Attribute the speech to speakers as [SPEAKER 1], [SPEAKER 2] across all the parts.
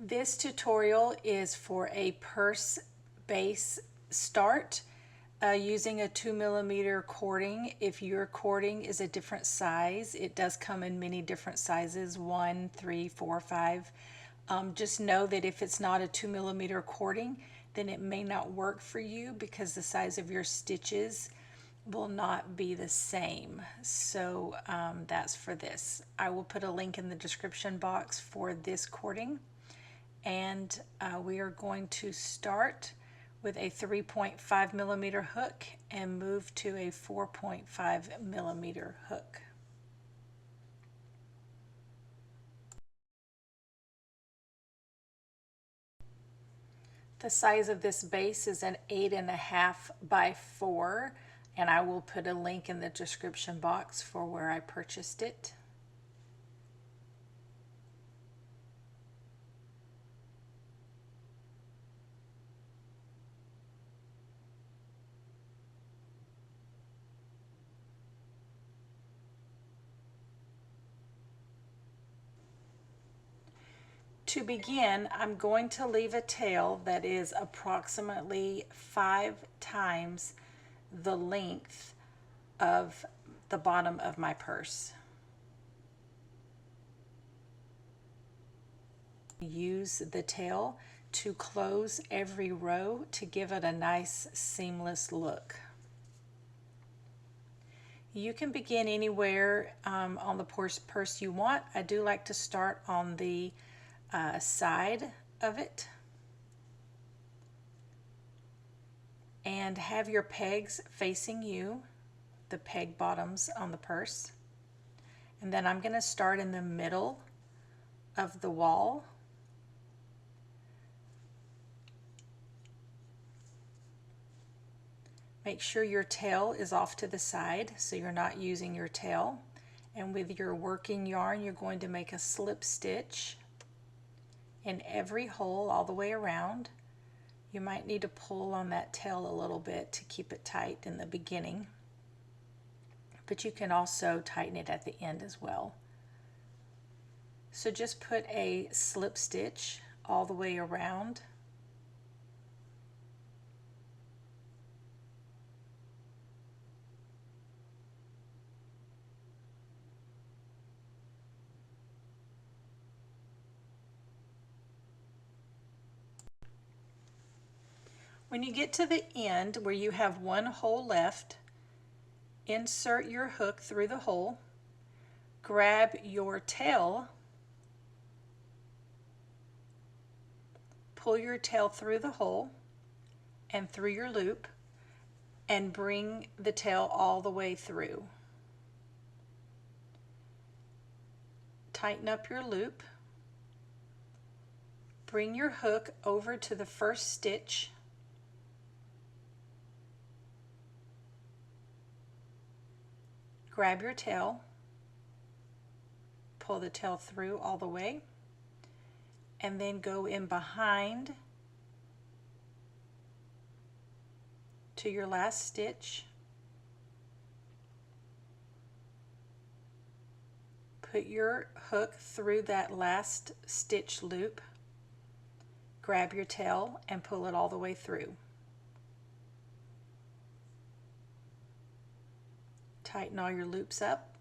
[SPEAKER 1] This tutorial is for a purse base start using a 2mm cording. If your cording is a different size, it does come in many different sizes, 1, 3, 4, 5. Just know that if it's not a 2mm cording, then it may not work for you because the size of your stitches will not be the same. So that's for this. I will put a link in the description box for this cording. And we are going to start with a 3.5mm hook and move to a 4.5mm hook. The size of this base is an 8.5 by 4, and I will put a link in the description box for where I purchased it. To begin, I'm going to leave a tail that is approximately 5 times the length of the bottom of my purse. Use the tail to close every row to give it a nice seamless look. You can begin anywhere on the purse you want. I do like to start on the side of it and have your pegs facing you, the peg bottoms on the purse. And then I'm going to start in the middle of the wall. Make sure your tail is off to the side so you're not using your tail. And with your working yarn, you're going to make a slip stitch in every hole all the way around. You might need to pull on that tail a little bit to keep it tight in the beginning, but you can also tighten it at the end as well. So just put a slip stitch all the way around. When you get to the end where you have one hole left, insert your hook through the hole, grab your tail, pull your tail through the hole and through your loop, and bring the tail all the way through. Tighten up your loop, bring your hook over to the first stitch, grab your tail, pull the tail through all the way, and then go in behind to your last stitch. Put your hook through that last stitch loop, grab your tail and pull it all the way through. Tighten all your loops up,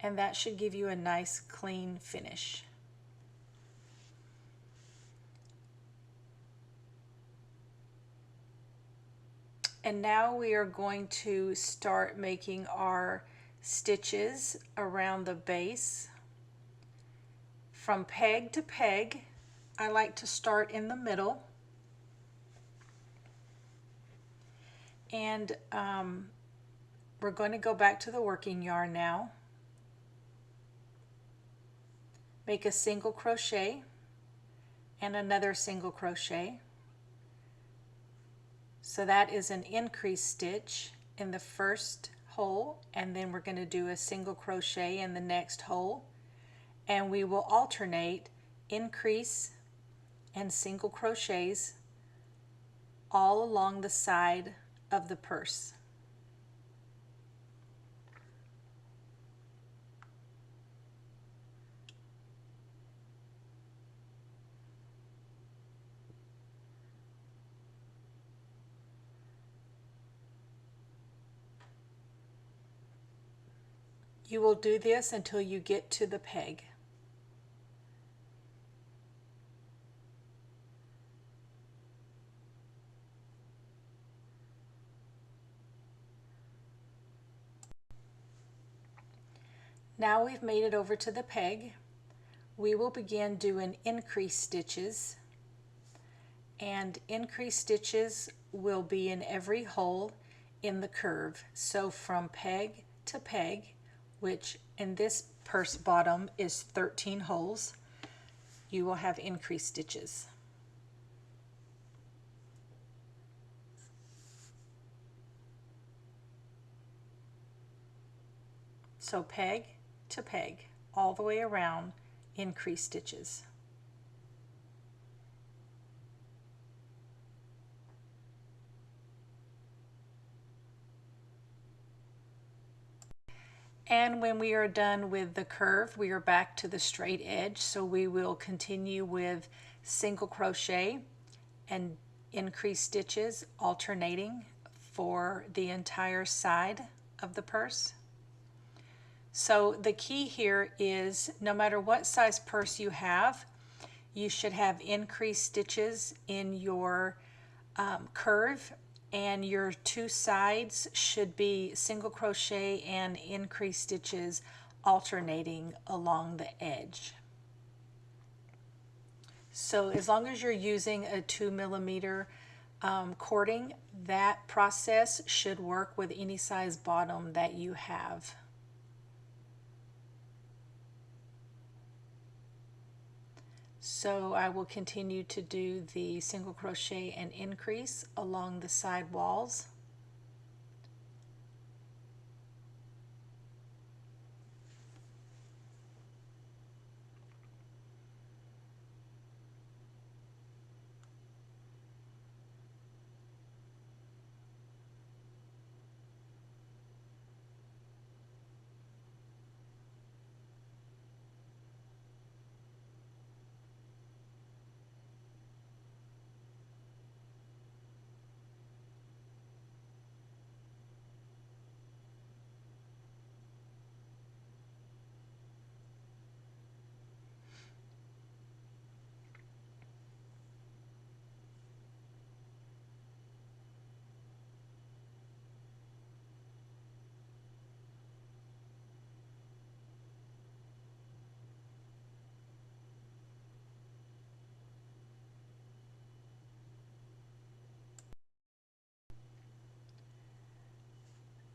[SPEAKER 1] and that should give you a nice clean finish. And now we are going to start making our stitches around the base. From peg to peg, I like to start in the middle. And we're going to go back to the working yarn now. Make a single crochet and another single crochet. So that is an increase stitch in the first hole, and then we're going to do a single crochet in the next hole, and we will alternate increase and single crochets all along the side of the purse. You will do this until you get to the peg. Now we've made it over to the peg. We will begin doing increase stitches, and increase stitches will be in every hole in the curve. So from peg to peg, which in this purse bottom is 13 holes, you will have increase stitches. So peg to peg, all the way around, increase stitches. And when we are done with the curve, we are back to the straight edge. So we will continue with single crochet and increase stitches, alternating for the entire side of the purse. So the key here is no matter what size purse you have, you should have increased stitches in your curve, and your two sides should be single crochet and increased stitches alternating along the edge. So as long as you're using a 2mm cording, that process should work with any size bottom that you have. So I will continue to do the single crochet and increase along the side walls.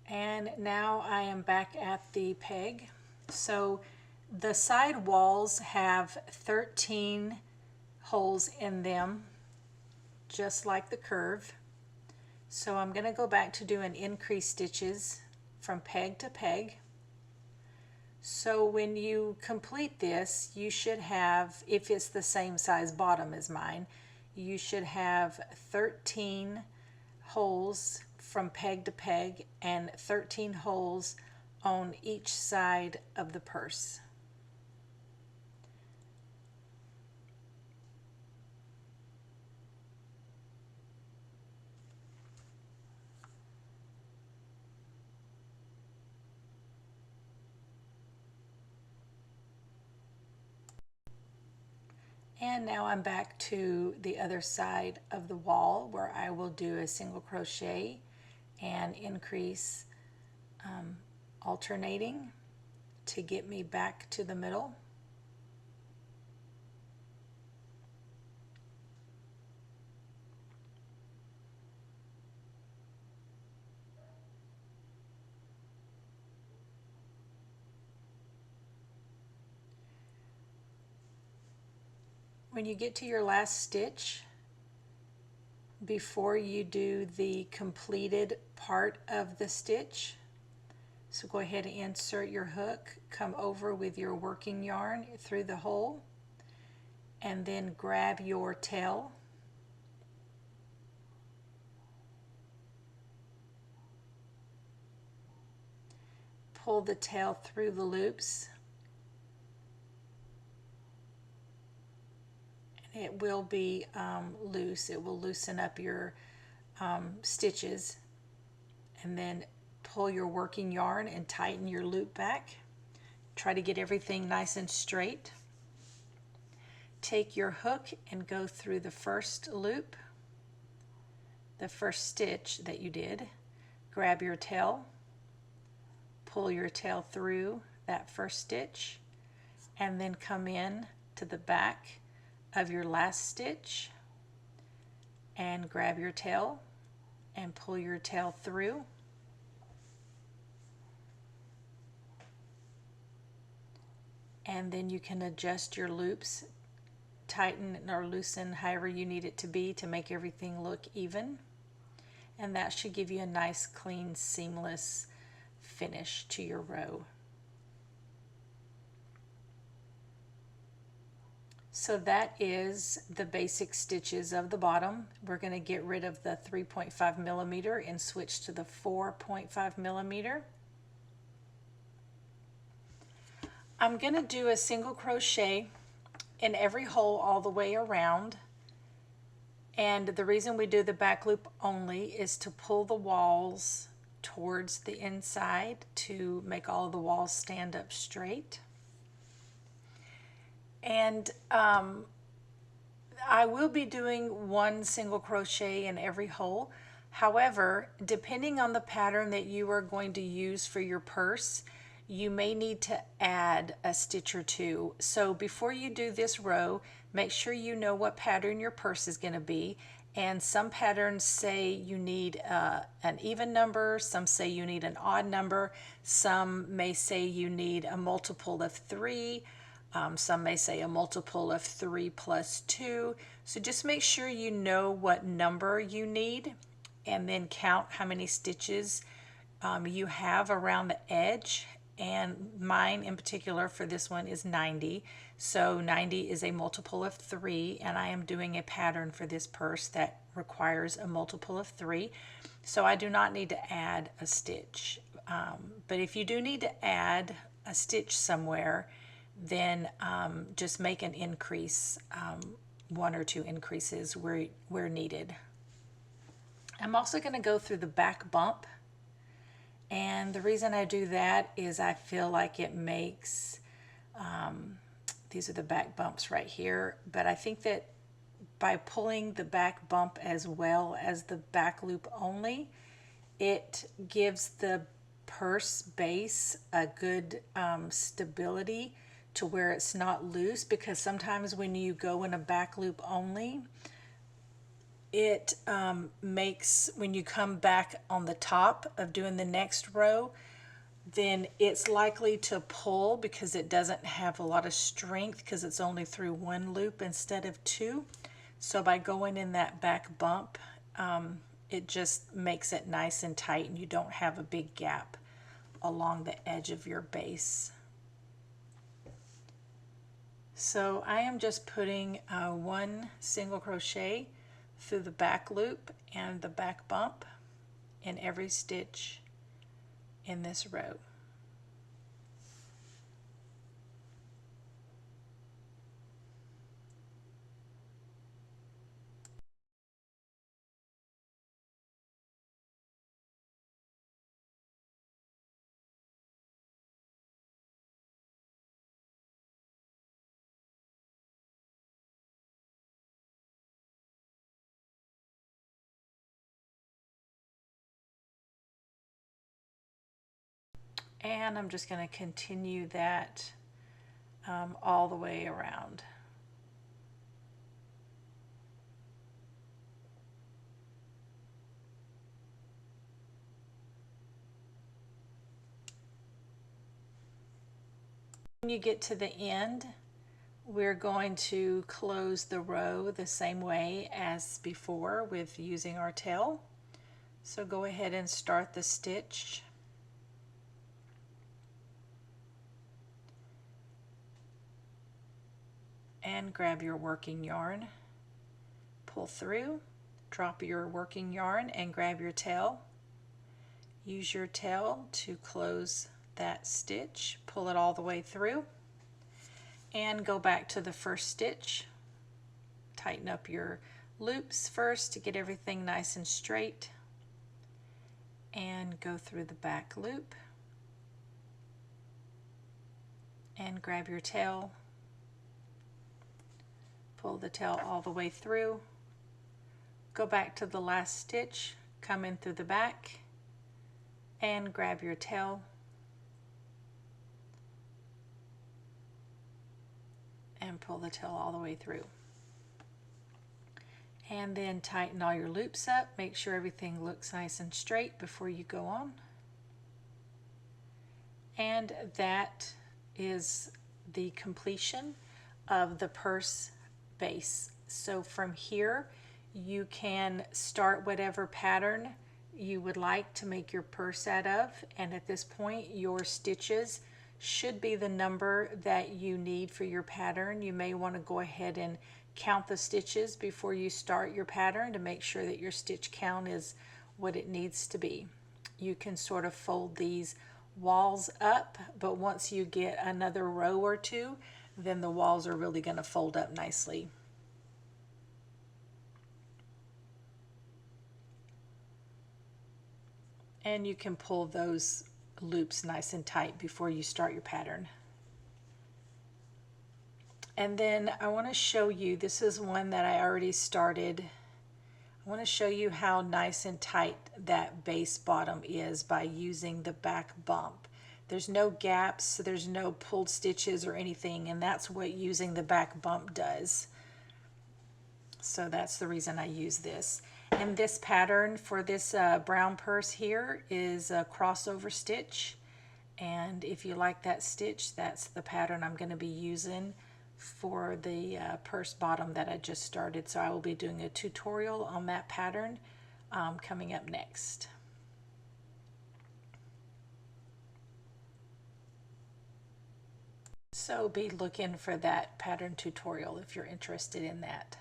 [SPEAKER 1] And now I am back at the peg. So the side walls have 13 holes in them, just like the curve. So I'm going to go back to doing increase stitches from peg to peg. So when you complete this, you should have, if it's the same size bottom as mine, you should have 13 holes from peg to peg and 13 holes on each side of the purse. And now I'm back to the other side of the wall where I will do a single crochet and increase, alternating to get me back to the middle. When you get to your last stitch, before you do the completed part of the stitch, so go ahead and insert your hook, come over with your working yarn through the hole, and then grab your tail. Pull the tail through the loops. It will be loose. It will loosen up your stitches, and then pull your working yarn and tighten your loop back. Try to get everything nice and straight. Take your hook and go through the first loop, the first stitch that you did. Grab your tail, pull your tail through that first stitch, and then come in to the back of your last stitch and grab your tail and pull your tail through. And then you can adjust your loops, tighten or loosen however you need it to be to make everything look even. And that should give you a nice, clean, seamless finish to your row. So that is the basic stitches of the bottom. We're going to get rid of the 3.5 millimeter and switch to the 4.5 millimeter. I'm going to do a single crochet in every hole all the way around. And the reason we do the back loop only is to pull the walls towards the inside to make all of the walls stand up straight. And I will be doing one single crochet in every hole. However, depending on the pattern that you are going to use for your purse, you may need to add a stitch or two. So before you do this row, make sure you know what pattern your purse is going to be. And some patterns say you need an even number, some say you need an odd number, some may say you need a multiple of 3. Some may say a multiple of 3 plus 2. So just make sure you know what number you need and then count how many stitches you have around the edge. And mine in particular for this one is 90. So 90 is a multiple of 3, and I am doing a pattern for this purse that requires a multiple of 3. So I do not need to add a stitch. But if you do need to add a stitch somewhere, then just make an increase, 1 or 2 increases where needed. I'm also going to go through the back bump, and the reason I do that is I feel like it makes, these are the back bumps right here, but I think that by pulling the back bump as well as the back loop only, it gives the purse base a good stability to where it's not loose, because sometimes when you go in a back loop only, it makes, when you come back on the top of doing the next row, then it's likely to pull because it doesn't have a lot of strength because it's only through 1 loop instead of 2. So by going in that back bump, it just makes it nice and tight and you don't have a big gap along the edge of your base. So I am just putting 1 single crochet through the back loop and the back bump in every stitch in this row. And I'm just going to continue that all the way around. When you get to the end, we're going to close the row the same way as before with using our tail. So go ahead and start the stitch. And grab your working yarn, pull through, drop your working yarn and grab your tail. Use your tail to close that stitch, pull it all the way through, and go back to the first stitch. Tighten up your loops first to get everything nice and straight, and go through the back loop. and grab your tail, pull the tail all the way through, go back to the last stitch, come in through the back and grab your tail and pull the tail all the way through. And then tighten all your loops up, make sure everything looks nice and straight before you go on. And that is the completion of the purse base. So from here you can start whatever pattern you would like to make your purse out of, and at this point your stitches should be the number that you need for your pattern. You may want to go ahead and count the stitches before you start your pattern to make sure that your stitch count is what it needs to be. You can sort of fold these walls up, but once you get another row or two, then the walls are really going to fold up nicely. And you can pull those loops nice and tight before you start your pattern. And then I want to show you, this is one that I already started. I want to show you how nice and tight that base bottom is by using the back bump. There's no gaps, so there's no pulled stitches or anything, and that's what using the back bump does. So that's the reason I use this. And this pattern for this brown purse here is a crossover stitch. And if you like that stitch, that's the pattern I'm going to be using for the purse bottom that I just started. So I will be doing a tutorial on that pattern coming up next. So be looking for that pattern tutorial if you're interested in that.